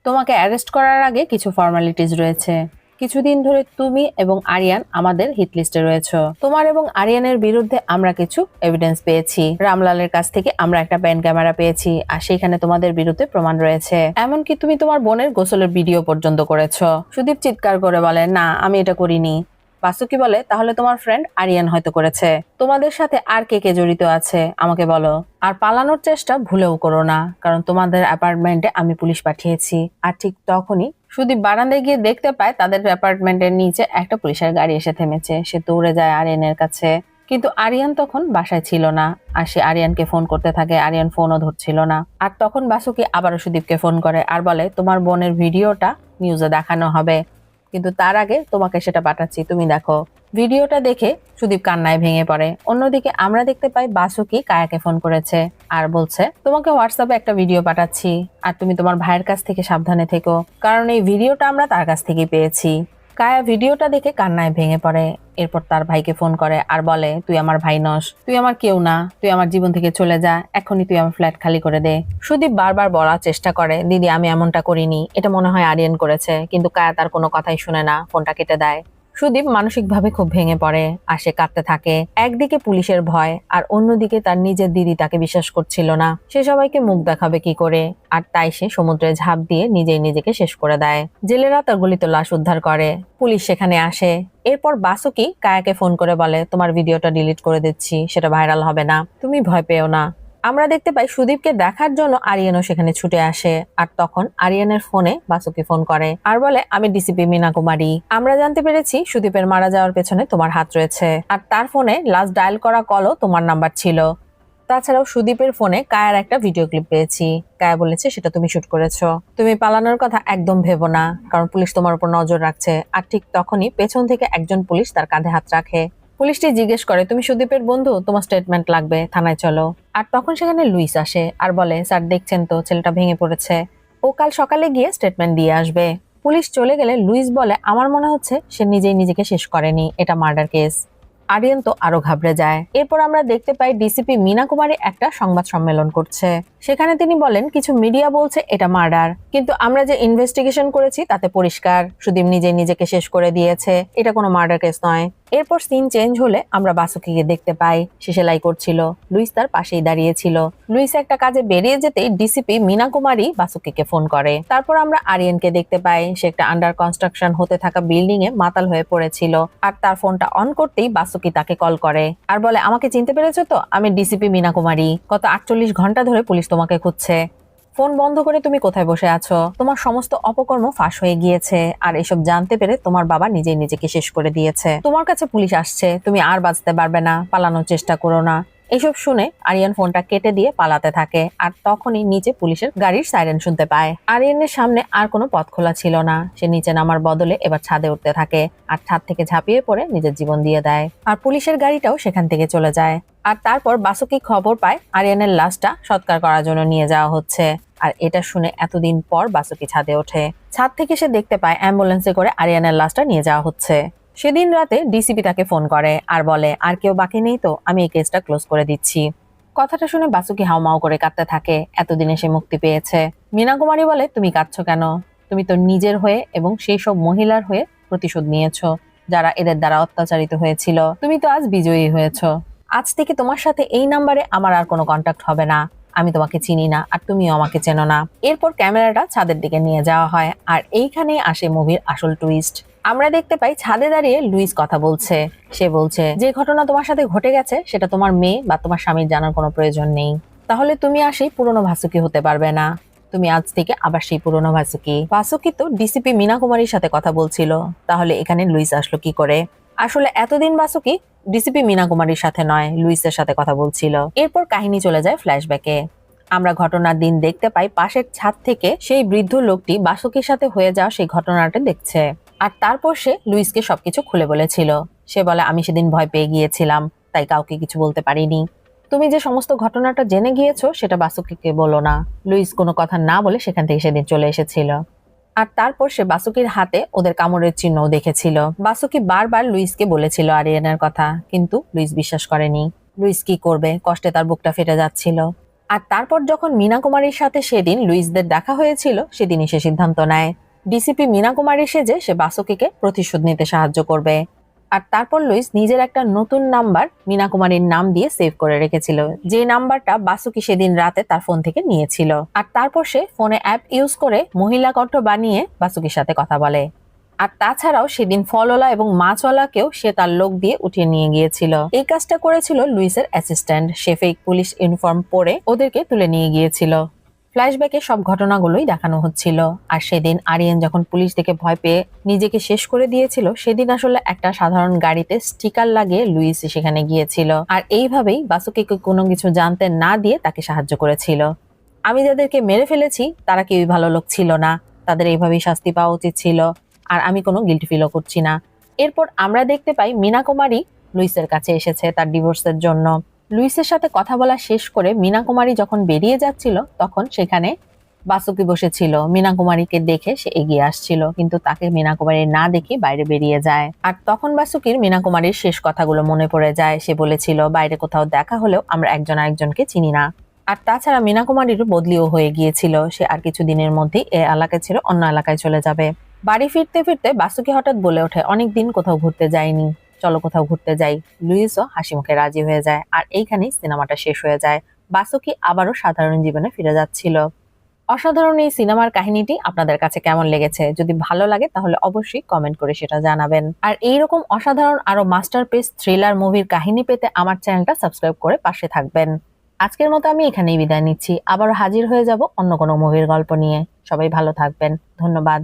তোমাকে অ্যারেস্ট করার আগে কিছু ফর্মালিটিস রয়েছে। কিছুদিন ধরে তুমি এবং আরিয়ান আমাদের হিট লিস্টে রয়েছে। তোমার এবং আরিয়ানের বিরুদ্ধে আমরা কিছু এভিডেন্স পেয়েছি। রামলালের কাছ থেকে আমরা একটা প্যান ক্যামেরা পেয়েছি আর সেখানে তোমাদের বিরুদ্ধে প্রমাণ রয়েছে। এমনকি তুমি তোমার বোনের গোসলের ভিডিও পর্যন্ত করেছো। সুদীপ চিৎকার করে বলে, না, আমি এটা করিনি। বাসুকি বলে, তাহলে তোমার ফ্রেন্ড আরিয়ান হয়তো করেছে। তোমাদের সাথে আর কে কে জড়িত আছে আমাকে বলো। আর পালানোর চেষ্টা ভুলেও করো না, কারণ তোমাদের অ্যাপার্টমেন্টে আমি পুলিশ পাঠিয়েছি। আর ঠিক তখনই সুদীপ বারান্দায় গিয়ে দেখতে পায় তাদের অ্যাপার্টমেন্টের নিচে একটা পুলিশের গাড়ি এসে থেমেছে। সে দৌড়ে যায় আরিয়ানের কাছে কিন্তু আরিয়ান তখন বাসায় ছিল না। আর সে আরিয়ানকে ফোন করতে থাকে, আরিয়ান ফোনও ধরছিল না। আর তখন বাসুকি আবারও সুদীপকে ফোন করে আর বলে তোমার বোনের ভিডিওটা নিউজে দেখানো হবে, কিন্তু তার আগে তোমাকে সেটা পাঠাচ্ছি, তুমি দেখো। ভিডিওটা দেখে সুদীপ কান্নায় ভেঙে পড়ে। অন্যদিকে আমরা দেখতে পাই বাসুকি কায়াকে ফোন করেছে আর বলছে তোমাকে হোয়াটসঅ্যাপে একটা ভিডিও পাঠাচ্ছি, আর তুমি তোমার ভাইয়ের কাছ থেকে সাবধানে থেকো, কারণ এই ভিডিওটা আমরা তার কাছ থেকে পেয়েছি। কায়া ভিডিওটা দেখে কান্নায় ভেঙে পড়ে। এরপর তার ভাইকে ফোন করে আর বলে তুই আমার ভাই নস, তুই আমার কেউ না, তুই আমার জীবন থেকে চলে যা, এখনই তুই আমার ফ্ল্যাট খালি করে দে। সুদীপ বারবার বলার চেষ্টা করে দিদি আমি এমনটা করিনি, এটা মনে হয় আরিয়ান করেছে, কিন্তু কায়া তার কোনো কথাই শুনে না, ফোনটা কেটে দেয়। সুদীপ মানসিকভাবে খুব ভেঙে পড়ে আর সে কাঁদতে থাকে। একদিকে পুলিশের ভয় আর অন্যদিকে তার নিজের দিদি তাকে বিশ্বাস করছিল না, সে সবাইকে মুখ দেখাবে কি করে। আর তাই সে সমুদ্রে ঝাঁপ দিয়ে নিজেই নিজেকে শেষ করে দেয়। জেলেরা তার গলিত লাশ উদ্ধার করে, পুলিশ সেখানে আসে। এরপর বাসুকি কায়াকে ফোন করে বলে তোমার ভিডিওটা ডিলিট করে দিচ্ছি, সেটা ভাইরাল হবে না, তুমি ভয় পেও না। আমরা দেখতে পাই সুদীপকে দেখার জন্য আরিয়ানও সেখানে ছুটে আসে। আর তখন আরিয়ানের ফোনে বাসুকি ফোন করে আর বলে আমি ডিসিপি মীনা কুমারী, আমরা জানতে পেরেছি সুদীপের মারা যাওয়ার পেছনে তোমার হাত রয়েছে, আর তার ফোনে লাস্ট ডায়াল করা কলও তোমার নাম্বার ছিল। তাছাড়াও সুদীপের ফোনে কায়ার একটা ভিডিও ক্লিপ পেয়েছি, কায়া বলেছে সেটা তুমি শুট করেছো। তুমি পালানোর কথা একদম ভেবো না, কারণ পুলিশ তোমার উপর নজর রাখছে। আর ঠিক তখনই পেছন থেকে একজন পুলিশ তার কাঁধে হাত রাখে। পুলিশটি জিজ্ঞেস করে তুমি সুদীপের বন্ধু, তোমার স্টেটমেন্ট লাগবে, থানায় চলো। আর তখন সেখানে লুইস আসে আর বলে স্যার দেখছেন তো ছেলেটা ভেঙে পড়েছে, ও কাল সকালে গিয়ে স্টেটমেন্ট দিয়ে আসবে। পুলিশ চলে গেলে লুইস বলে আমার মনে হচ্ছে সে নিজেই নিজেকে শেষ করেনি, এটা মার্ডার কেস। আরিয়ান তো আরো ঘাবড়ে যায়। এরপর আমরা দেখতে পাই ডিসিপি মীনা কুমারী একটা সংবাদ সম্মেলন করছে। সেখানে তিনি বলেন কিছু মিডিয়া বলছে এটা মার্ডার, কিন্তু আমরা যে ইনভেস্টিগেশন করেছি তাতে পরিষ্কার সুদীপ নিজেই নিজেকে শেষ করে দিয়েছে, এটা কোনো মার্ডার কেস নয়। এরপর সিন চেঞ্জ হলে আমরা বাসুকিকে দেখতে পাই, সে সেলাই করছিল, লুইস তার পাশেই দাঁড়িয়েছিল। লুইস একটা কাজে বেরিয়ে যেতেই ডিসিপি মীনা কুমারী বাসুকিকে ফোন করে। তারপর আমরা আরিয়ানকে দেখতে পাই, সে একটা আন্ডার কনস্ট্রাকশন হতে থাকা বিল্ডিং এ মাতাল হয়ে পড়েছিল। আর তার ফোনটা অন করতেই বাসুকি তাকে কল করে আর বলে আমাকে চিনতে পেরেছো তো, আমি ডিসিপি মীনা কুমারী, গত 48 ঘন্টা ধরে পুলিশ তোমাকে খুঁজছে। ফোন বন্ধ করে তুমি কোথায় বসে আছো, তোমার সমস্ত অপকর্ম ফাঁস হয়ে গিয়েছে, আর এসব জানতে পেরে তোমার বাবা নিজেই নিজেকে শেষ করে দিয়েছে। তোমার কাছে পুলিশ আসছে, তুমি আর বাঁচতে পারবে না, পালানোর চেষ্টা করো না। এসব শুনে আরিয়ান ফোনটা কেটে দিয়ে পালাতে থাকে। আর তখনই নিচে পুলিশের গাড়ির সাইরেন শুনতে পায়। আরিয়ানের সামনে আর কোনো পথ খোলা ছিল না, সে নিচে নামার বদলে এবার ছাদে উঠতে থাকে আর ছাদ থেকে ঝাঁপিয়ে পড়ে নিজের জীবন দিয়ে দেয়। আর পুলিশের গাড়িটাও সেখান থেকে চলে যায়। আর তারপর বাসুকি খবর পায় আরিয়ানের লাশটা সৎকার করার জন্য নিয়ে যাওয়া হচ্ছে। আর এটা শুনে এতদিন পর বাসুকি ছাদে ওঠে। ছাদ থেকে সে দেখতে পায় অ্যাম্বুলেন্সে করে আরিয়ানের লাশটা নিয়ে যাওয়া হচ্ছে। সেদিন রাতে ডিসিপি তাকে ফোন করে আর বলে আর কেউ বাকি নেই তো, আমি এই কেসটা ক্লোজ করে দিচ্ছি। কথাটা শুনে বাসুকি হাউমাউ করে কাঁদতে থাকে, এতদিনে সে মুক্তি পেয়েছে। মীনা কুমারী বলে তুমি কাঁদছো কেন, তুমি তো নিজের হয়ে এবং সেই সব মহিলার হয়ে প্রতিশোধ নিয়েছো যারা এদের দ্বারা অত্যাচারিত হয়েছিল, তুমি তো আজ বিজয়ী হয়েছো। আজ থেকে তোমার সাথে এই নাম্বারে আমার আর কোনো কন্ট্যাক্ট হবে না, আমি তোমাকে চিনি না আর তুমিও আমাকে চেনো না। এরপর ক্যামেরাটা ছাদের দিকে নিয়ে যাওয়া হয় আর এইখানেই আসে মুভির আসল টুইস্ট। আমরা দেখতে পাই ছাদে দাঁড়িয়ে লুইস কথা বলছে। সে বলছে যে ঘটনা তোমার সাথে ঘটে গেছে সেটা তোমার মেয়ে বা তোমার স্বামীর জানার কোনো প্রয়োজন নেই, তাহলে তুমি আর সেই পুরনো ভাসুকি হতে পারবে না, তুমি আজ থেকে আবার সেই পুরনো ভাসুকি। ভাসুকি তো ডিসিপি মীনা কুমারীর সাথে কথা বলছিল, তাহলে এখানে লুইস আসলো কি করে? আসলে এতদিন বাসুকি ডিসিপি মীনা কুমারীর সাথে নয়, লুইসের সাথে কথা বলছিল। এরপর কাহিনী চলে যায় ফ্ল্যাশব্যাকে। আমরা ঘটনার দিন দেখতে পাই পাশের ছাদ থেকে সেই বৃদ্ধ লোকটি বাসুকির সাথে হয়ে যাওয়া সেই ঘটনাটা দেখছে। আর তারপর সে লুইসকে সবকিছু খুলে বলেছিল। সে বলে আমি সেদিন ভয় পেয়ে গিয়েছিলাম, তাই কাউকে কিছু বলতে পারিনি। তুমি যে সমস্ত ঘটনাটা জেনে গিয়েছো সেটা বাসুকিকে বলো না। লুইস কোনো কথা না বলে সেখান থেকে সেদিন চলে এসেছিল। আর তারপর সে বাসুকির হাতে ওদের কামড়ের চিহ্নও দেখেছিল। বাসুকি বারবার লুইসকে বলেছিল আরিয়ানের কথা, কিন্তু লুইস বিশ্বাস করেনি। লুইস কি করবে, কষ্টে তার বুকটা ফেটে যাচ্ছিল। আর তারপর যখন মীনা কুমারীর সাথে সেদিন লুইসদের দেখা হয়েছিল, সেদিনই সে সিদ্ধান্ত নেয় ডিসিপি মীনা কুমারী সেজে সে বাসুকিকে প্রতিশোধ নিতে সাহায্য করবে। আর তারপর লুইস নিজের একটা নতুন নাম্বার মীনা কুমারীর নাম দিয়ে সেভ করে রেখেছিল, যে নাম্বারটা বাসুকি সেদিন রাতে তার ফোন থেকে নিয়েছিল। আর তারপর সে ফোনে অ্যাপ ইউজ করে মহিলা কণ্ঠ বানিয়ে বাসুকির সাথে কথা বলে। আর তাছাড়াও সেদিন ফলওয়ালা এবং মাছওয়ালাকেও সে তার লোক দিয়ে উঠিয়ে নিয়ে গিয়েছিল। এই কাজটা করেছিল লুইসের অ্যাসিস্ট্যান্ট, সে ফেক পুলিশ ইউনিফর্ম পরে ওদেরকে তুলে নিয়ে গিয়েছিল। ফ্ল্যাশব্যাকে সব ঘটনাগুলোই দেখানো হচ্ছিল। আর সেদিন আরিয়ান যখন পুলিশ থেকে ভয় পেয়ে নিজেকে শেষ করে দিয়েছিল, সেদিন আসলে একটা সাধারণ গাড়িতে স্টিকার লাগিয়ে লুইস সেখানে গিয়েছিল, আর এইভাবেই বাসুকিকে কোনো কিছু জানতে না দিয়ে তাকে সাহায্য করেছিল। আমি যাদেরকে মেরে ফেলেছি তারা কেউই ভালো লোক ছিল না, তাদের এইভাবেই শাস্তি পাওয়া উচিত ছিল, আর আমি কোনো গিল্টি ফিলও করছি না। এরপর আমরা দেখতে পাই মীনা কুমারী লুইসের কাছে এসেছে তার ডিভোর্সের জন্য। লুইসের সাথে কথা বলা শেষ করে মীনা কুমারী যখন বেরিয়ে যাচ্ছিল, তখন সেখানে বাসুকি বসেছিল। মীনা কুমারীকে দেখে সে এগিয়ে আসছিল, কিন্তু তাকে মীনা কুমারী না দেখে বাইরে বেরিয়ে যায়। আর তখন বাসুকির মীনা কুমারীর শেষ কথাগুলো মনে পড়ে যায়। সে বলেছিল, বাইরে কোথাও দেখা হলেও আমরা একজন আরেকজনকে চিনি না। আর তাছাড়া মীনা কুমারীর বদলিও হয়ে গিয়েছিল, সে আর কিছু দিনের মধ্যেই এ এলাকায় ছিল অন্য এলাকায় চলে যাবে। বাড়ি ফিরতে ফিরতে বাসুকি হঠাৎ বলে ওঠে, অনেকদিন কোথাও ঘুরতে যাইনি, চলো কোথাও ঘুরতে যাই। লুইসও হাসি মুখে রাজি হয়ে যায়, আর এইখানেই সিনেমাটা শেষ হয়ে যায়। বাসুকি আবারও সাধারণ জীবনে ফিরে যাচ্ছিল। অসাধারণ এই সিনেমার কাহিনীটি আপনাদের কাছে কেমন লেগেছে? যদি ভালো লাগে তাহলে অবশ্যই কমেন্ট করে সেটা জানাবেন। আর এইরকম অসাধারণ আরো মাস্টারপিস থ্রিলার মুভির কাহিনী পেতে আমার চ্যানেলটা সাবস্ক্রাইব করে পাশে থাকবেন। আজকের মতো আমি এখানেই বিদায় নিচ্ছি, আবার হাজির হয়ে যাব অন্য কোনো মুভির গল্প নিয়ে। সবাই ভালো থাকবেন, ধন্যবাদ।